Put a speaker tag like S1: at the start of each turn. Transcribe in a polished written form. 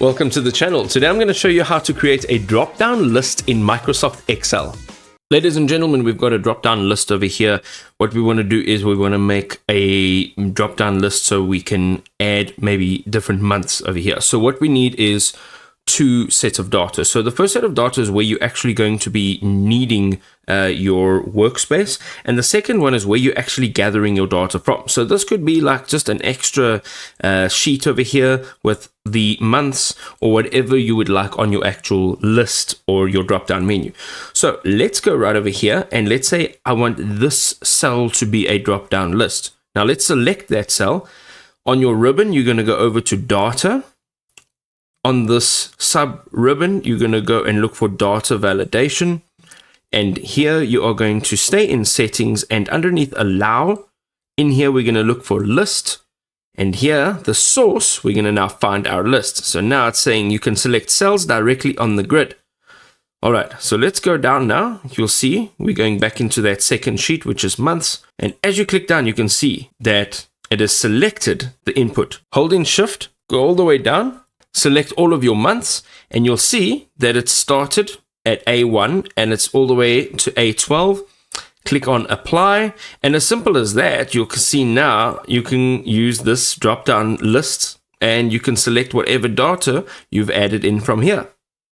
S1: Welcome to the channel. Today I'm going to show you how to create a drop-down list in Microsoft Excel. Ladies and gentlemen, we've got a drop-down list over here. What we want to do is we want to make a drop-down list so we can add maybe different months over here. So what we need is two sets of data. So the first set of data is where you're actually going to be needing your workspace, and the second one is where you're actually gathering your data from. So this could be like just an extra sheet over here with the months or whatever you would like on your actual list or your drop down menu. So let's go right over here and let's say I want this cell to be a drop down list. Now let's select that cell. On your ribbon, you're going to go over to data. On this sub ribbon, you're going to go and look for data validation. And here you are going to stay in settings, and underneath allow, in here we're going to look for list. And here, the source, we're going to now find our list. So now it's saying you can select cells directly on the grid. All right, so let's go down now. You'll see we're going back into that second sheet, which is months. And as you click down, you can see that it has selected the input. Hold in shift, go all the way down. Select all of your months, and you'll see that it started at A1 and it's all the way to A12. Click on apply, and as simple as that, you can see now you can use this drop down list and you can select whatever data you've added in from here.